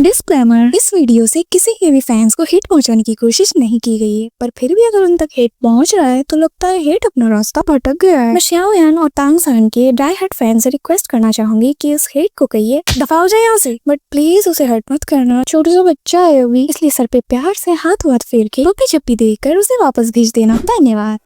Disclaimer, इस video से किसी के भी फैंस को हिट पहुंचाने की कोशिश नहीं की गई है, पर फिर भी अगर उन तक हिट पहुंच रहा है तो लगता है हिट अपना रास्ता भटक गया है। मैं xiao yan और तांग सन के डाई हार्ड फैन से रिक्वेस्ट करना चाहूंगी कि उस हिट को कहिए दफा हो जाए यहाँ से, बट प्लीज उसे हर्ट मत करना। छोटा सा बच्चा है अभी, इसलिए सर पे प्यार से हाथ फेर के टोपी चप्पी देकर उसे वापस भेज देना। धन्यवाद।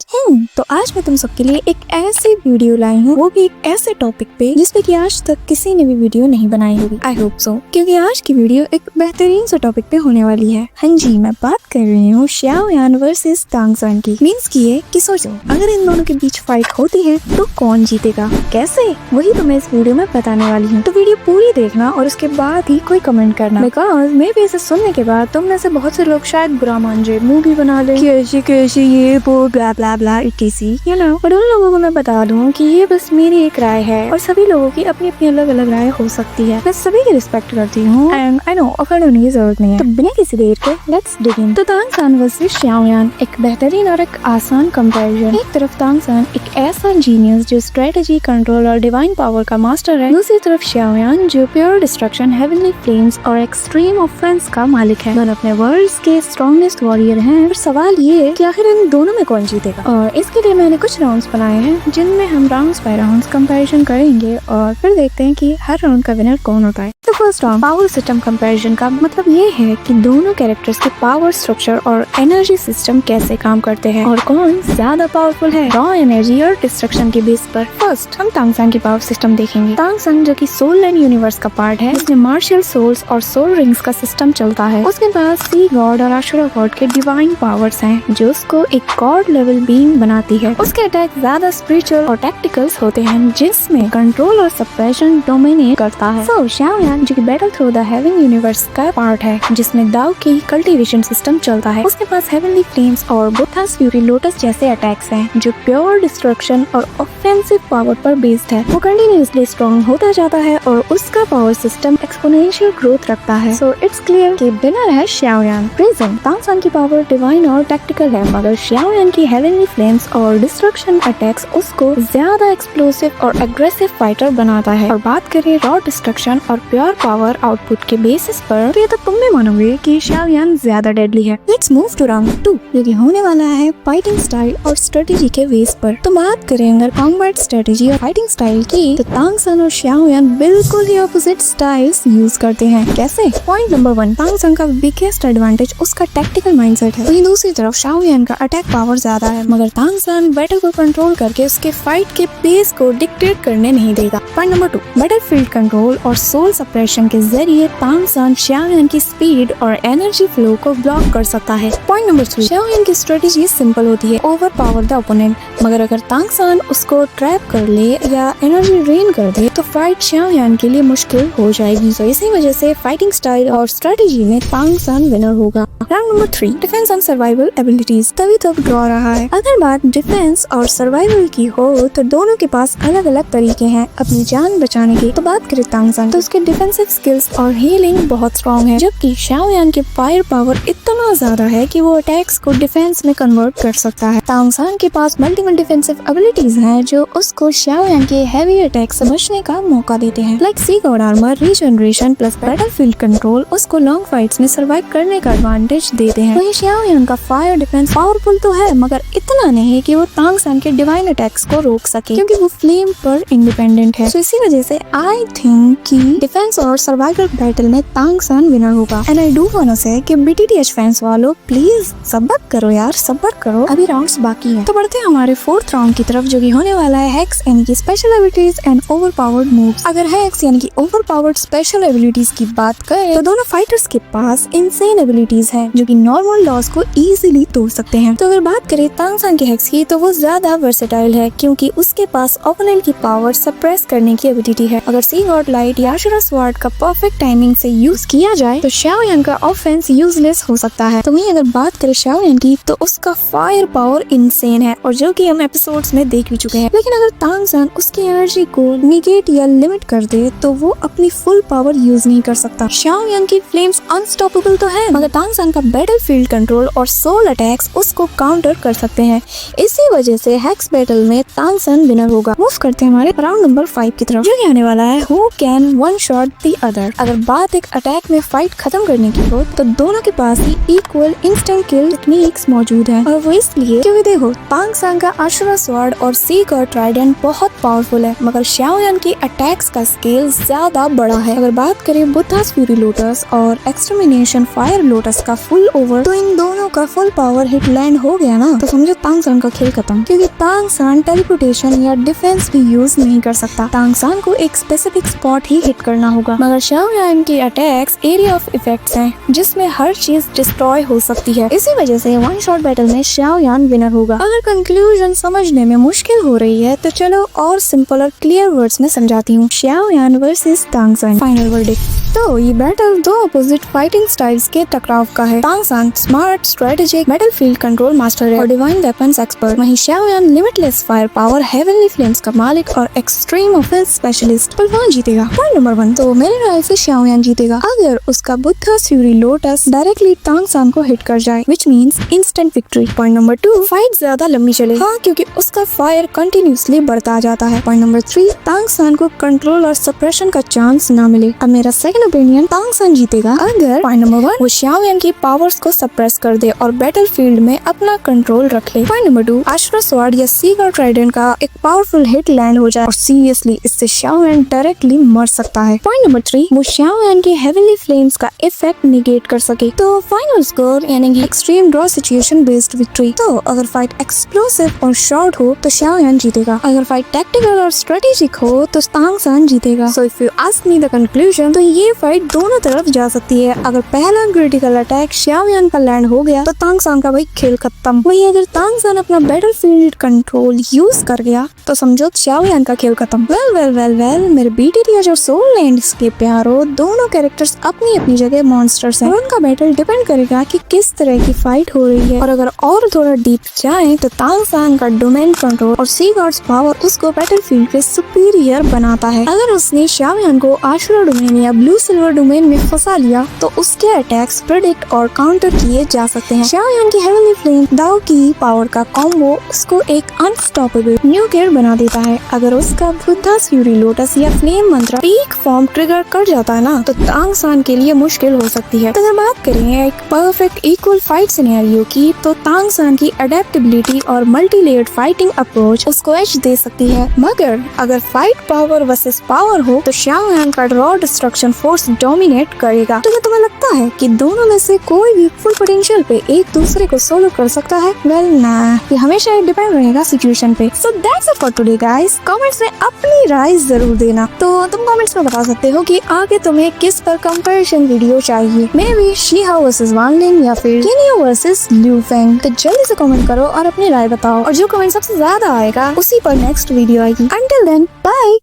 तो आज मैं तुम सबके लिए एक ऐसी वीडियो लाई हूँ, वो भी एक ऐसे टॉपिक पे जिसपे कि आज तक किसी ने भी वीडियो नहीं बनाई होगी। आई होप सो, क्योंकि आज की वीडियो एक बेहतरीन सा टॉपिक पे होने वाली है। हाँ जी, मैं बात कर रही हूँ xiao yan वर्सेस तांग सन की। मीन्स की है कि सोचो, अगर इन दोनों के बीच फाइट होती है तो कौन जीतेगा, कैसे, वही तो मैं इस वीडियो में बताने वाली हूँ। तो वीडियो पूरी देखना और उसके बाद ही कोई कमेंट करना, बिकॉज मे भी इसे सुनने के बाद तुम में से बहुत से लोग शायद बुरा मान जाए, मूवी बना ले कैसे ये वो ब्ला ब्ला ब्ला इटीसी, यू नो। पर उन लोगों को मैं बता दूं कि ये बस मेरी एक राय है और सभी लोगों की अपनी अपनी अलग अलग राय हो सकती है। मैं सभी की रिस्पेक्ट करती हूँ एंड आई नो ऑफेंड होने की जरूरत नहीं है। तो बिना किसी देर के लेट्स बिगिन। तो तांग सन वर्सेस xiao yan एक बेहतरीन और एक आसान कंपैरिजन। एक तरफ तांग सन एक ऐसा जीनियस जो स्ट्रेटेजी, कंट्रोल और डिवाइन पावर का मास्टर है, दूसरी तरफ xiao yan जो प्योर डिस्ट्रक्शन, हेवनली फ्लेम्स और एक्सट्रीम ऑफेंस का मालिक है। दोनों अपने वर्ल्ड्स के स्ट्रॉन्गेस्ट वॉरियर हैं। और सवाल ये है कि आखिर इन दोनों में कौन जीतेगा, और इसके लिए मैंने कुछ राउंड्स बनाए हैं जिनमें हम राउंड्स बाय राउंड्स कंपैरिजन करेंगे और फिर देखते हैं कि हर राउंड का विनर कौन होता है। तो first round power system comparison का मतलब ये है कि दोनों कैरेक्टर्स के पावर स्ट्रक्चर और एनर्जी सिस्टम कैसे काम करते हैं और कौन ज्यादा पावरफुल है रॉ एनर्जी और डिस्ट्रक्शन के बेस पर। फर्स्ट हम तांग सन की पावर सिस्टम देखेंगे। तांग सन जो कि सोल लाइन यूनिवर्स का पार्ट है, जिसमें मार्शल सोल्स और सोल रिंग्स का सिस्टम चलता है। उसके पास सी गॉड और आशुरा गॉड के डिवाइन पावर्स हैं, जो उसको एक गॉड लेवल बीइंग बनाती है। उसके अटैक ज्यादा स्पिरिचुअल और टैक्टिकल्स होते हैं, जिसमें कंट्रोल और सप्रेशन डोमिनेट करता है। सो xiao yan जो कि battle through the haven universe का पार्ट है, जिसमें दाओ की कल्टीवेशन सिस्टम चलता है। उसके पास हेवनली फ्लेम्स और बुद्धास फ्यूरी लोटस जैसे अटैक्स हैं, जो प्योर डिस्ट्रक्शन और ऑफेंसिव पावर पर बेस्ड है। वो कंटिन्यूअसली स्ट्रॉन्ग होता जाता है और उसका पावर सिस्टम एक्सपोनेंशियल ग्रोथ रखता है। सो इट्स क्लियर कि विनर है xiao yan। प्रेजेंट तांग सन की पावर डिवाइन और टैक्टिकल है, मगर xiao yan की हेवनली फ्लेम्स और डिस्ट्रक्शन अटैक्स उसको ज्यादा एक्सप्लोसिव और एग्रेसिव फाइटर बनाता है। और बात करें रॉ डिस्ट्रक्शन और प्योर पावर आउटपुट के बेसिस पर, तो ये तो तुम भी मानोगे कि xiao yan ज्यादा डेडली है। लेट्स मूव टू राउंड 2, जो कि होने वाला है फाइटिंग स्टाइल और स्ट्रेटेजी के बेस पर। तो बात करें अगर कॉम्बैट स्ट्रेटेजी और फाइटिंग स्टाइल की, तो तांग सन और xiao yan बिल्कुल ही ऑपोजिट स्टाइल्स यूज करते हैं। कैसे? पॉइंट नंबर 1, तांग सन का बिगेस्ट एडवांटेज उसका टैक्टिकल माइंडसेट है। वहीं दूसरी तरफ xiao yan का अटैक पावर ज्यादा है, मगर तांग सन बैटल को कंट्रोल करके उसके फाइट के पेस को डिक्टेट करने नहीं देगा। पॉइंट नंबर 2, बैटलफील्ड कंट्रोल और सोल सप्रेशन के जरिए तांग सन xiao yan की स्पीड और एनर्जी फ्लो को ब्लॉक कर सकता है। पॉइंट नंबर 3, xiao yan की स्ट्रेटेजी सिंपल होती है, ओवर पावर द ओपोनेंट, मगर अगर तांग सन उसको ट्रैप कर ले या एनर्जी ड्रेन कर दे तो फाइट xiao yan के लिए मुश्किल हो जाएगी। तो इसी वजह से फाइटिंग स्टाइल और स्ट्रेटेजी में तांग सन विनर होगा। Round number 3, defence and survival abilities. तभी तो ड्रॉ रहा है। अगर बात डिफेंस और सर्वाइवल की हो तो दोनों के पास अलग अलग तरीके हैं अपनी जान बचाने के। तो बात करें तांग सन, तो उसके डिफेंसिव स्किल्स और हीलिंग बहुत स्ट्रॉन्ग है, जबकि xiao yan के फायर पावर इतना ज्यादा है कि वो अटैक्स को डिफेंस में कन्वर्ट कर सकता है। तांग सन के पास मल्टीपल डिफेंसिव एबिलिटीज हैं, जो उसको xiao yan के हैवी अटैक से बचने का मौका देते हैं, like sea god armour, regeneration plus battlefield control उसको लॉन्ग फाइट्स में सर्वाइव करने का एडवांटेज देते हैं। वहीं xiao yan का फायर डिफेंस पावरफुल तो है, मगर इतना नहीं कि वो तांग सन के डिवाइन अटैक्स को रोक सके, क्योंकि वो फ्लेम पर इंडिपेंडेंट है। तो इसी वजह से आई थिंक कि डिफेंस और सर्वाइवल बैटल में तांग सन विनर होगा। And I do want to say कि BTTH फैंस वालों प्लीज सब्र करो यार, सब्र करो, अभी राउंड्स बाकी हैं। तो बढ़ते हैं हमारे फोर्थ राउंड की तरफ, जो कि होने वाला है हेक्स यानी कि special abilities and overpowered moves. अगर हेक्स यानी कि ओवरपावर्ड स्पेशल एबिलिटीज की बात करें तो दोनों फाइटर्स के पास इनसेन एबिलिटीज हैं, जो कि नॉर्मल लॉस को इजीली तोड़ सकते हैं। तो अगर बात करें तांग सन के हेक्स की, तो वो ज्यादा वर्सेटाइल है, क्योंकि उसके पास ओपोनेंट की पावर सप्रेस करने की एबिलिटी है। अगर सी गॉड लाइट या आशुरा स्वॉर्ड का परफेक्ट टाइमिंग से यूज किया जाए तो xiao yan का ऑफेंस यूजलेस हो सकता है। तो वहीं अगर बात करें xiao yan की, तो उसका फायर पावर इनसेन है, और जो कि हम एपिसोड्स में देख भी चुके हैं। लेकिन अगर तांग सन उसकी एनर्जी को निगेट या लिमिट कर दे तो वो अपनी फुल पावर यूज नहीं कर सकता। xiao yan की फ्लेम्स अनस्टॉपेबल तो है, मगर तांग सन का बैटलफील्ड कंट्रोल और सोल अटैक्स उसको काउंटर कर सकते हैं। इसी वजह से हेक्स बैटल में तांग सन विनर होगा। मूव करते हैं हमारे राउंड नंबर 5 की तरफ, जो आने वाला है who can one shot the other. अगर बात एक अटैक में फाइट खत्म करने की हो तो दोनों के पास ही इक्वल इंस्टेंट किल टेक्निक्स मौजूद हैं। और वो इसलिए क्योंकि देखो तांग सांग का आशुरा स्वॉर्ड और सी का ट्राइडेंट बहुत पावरफुल है, मगर शाओ यान की अटैक्स का स्केल ज्यादा बड़ा है। अगर बात करें बुद्धास फ्यूरी लोटस और एक्सटरमिनेशन फायर लोटस का फुल ओवर, तो इन दोनों का फुल पावर हिट लैंड हो गया ना तो समझो तांग सांग का खेल खत्म, क्योंकि तांग सांग टेलीपोर्टेशन या डिफेंस भी यूज नहीं कर सकता। तांग सांग को एक स्पेसिफिक स्पॉट ही हिट करना होगा, मगर शाओ यान की अटैक्स एरिया ऑफ इफेक्ट्स हैं जिसमें हर चीज डिस्ट्रॉय हो सकती है। इसी वजह से वन शॉट बैटल में शाओ यान विनर होगा। अगर कंक्लूजन समझने में मुश्किल हो रही है तो चलो और सिंपल और क्लियर वर्ड्स में समझाती हूँ। शाओ यान वर्सेस तांग सांग फाइनल वर्डिक्ट। तो ये बैटल दो अपोजिट फाइटिंग स्टाइल्स के टकराव का है। तांग सांग smart strategic battlefield control master है और डिवाइन वेपन्स एक्सपर्ट, वहीं शाओ यान limitless fire power, heavenly flames का मालिक और एक्सट्रीम ऑफेंस स्पेशलिस्ट। पर कौन जीतेगा? पॉइंट नंबर 1, तो मेरे राय से शाओ यान जीतेगा अगर उसका बुद्धास फ्यूरी लोटस डायरेक्टली तांग सांग को हिट कर जाए, which means instant victory. Point number 2, fight ज्यादा लंबी चले, हाँ, क्योंकि उसका फायर कंटिन्यूसली बढ़ता जाता है। पॉइंट नंबर 3, तांग सांग को कंट्रोल और सप्रेशन का चांस ना मिले। अब मेरा सेकंड ओपिनियन, तांग सांग जीतेगा अगर पॉइंट नंबर 1 वो शाओ यान की पावर्स को सप्रेस कर दे और बैटलफील्ड में अपना कंट्रोल रख ले। पॉइंट नंबर 2, आशुरा स्वॉर्ड या सी का ट्राइडेंट का एक पावरफुल हिट लैंड हो जाए और सीरियसली इससे शाओ यान डायरेक्टली मर सकता है। पॉइंट नंबर 3, वो शाओ यान की हेवनली फ्लेम्स का इफेक्ट निगेट कर सके। तो फाइनल स्कोर यानी कि extreme draw situation based victory. तो अगर फाइट एक्सप्लोसिव और शॉर्ट हो तो शाओ यान जीतेगा, अगर फाइट टैक्टिकल और स्ट्रेटेजिक हो तो तांग सांग जीतेगा। So if you ask me the conclusion, तो ये फाइट दोनों तरफ जा सकती है। अगर पहला क्रिटिकल अटैक शाओ यान का लैंड हो गया तो तांग सांग का भाई खेल खत्म। वहीं अगर तांग सांग अपना बैटलफील्ड कंट्रोल यूज कर गया तो समझो शाओ यान का खेल खत्म। वेल मेरे BTTH और सोल लैंड्स के प्यारो, दोनों कैरेक्टर्स अपनी अपनी जगह मॉन्स्टर्स हैं। उनका बैटल डिपेंड करेगा कि किस तरह की फाइट हो रही है। और अगर और थोड़ा डीप जाए तो तांग सांग का डोमेन कंट्रोल और सी गॉड्स पावर उसको बैटलफील्ड पे सुपीरियर बनाता है। अगर उसने शाओ यान को आशुरा डोमेन या ब्लू सिल्वर डोमेन में फंसा लिया तो उसके अटैक्स प्रेडिक्ट और काउंटर किए जा सकते हैं। शाओ यान की हेवनली फ्लेम दाओ की पावर का कॉम्बो उसको एक अनस्टॉपेबल न्यू गियर बना देता है। अगर उसका बुद्धास फ्यूरी लोटस या फ्लेम मंत्र पीक फॉर्म ट्रिगर कर जाता है ना तो तांग सांग के लिए मुश्किल हो सकती है। तो अगर बात करें एक परफेक्ट इक्वल फाइट सिनेरियो की तो तांग सांग की अडेप्टेबिलिटी और मल्टी लेयर्ड फाइटिंग अप्रोच उसको एज दे सकती है। मगर अगर फाइट पावर वर्सेस पावर हो तो शाओ यान का रॉ डिस्ट्रक्शन फोर्स डोमिनेट करेगा। तो क्या तुम्हें लगता है कि दोनों में से कोई भी फुल पोटेंशियल पे एक दूसरे को सोलो कर सकता है? वेल ना, ये हमेशा डिपेंड रहेगा सिचुएशन पे। So that's it for today guys. Comments में अपनी राय जरूर देना। तो तुम कमेंट्स में बता सकते हो कि आगे तुम्हें किस पर कंपैरिजन वीडियो चाहिए, मे बी शीहाओ वर्सेस वान लिन या फिर केनियो वर्सेस लिu फेंग। तो जल्दी से कमेंट करो और अपनी राय बताओ, और जो कमेंट सबसे ज्यादा आएगा उसी पर नेक्स्ट वीडियो आएगी। Until then bye.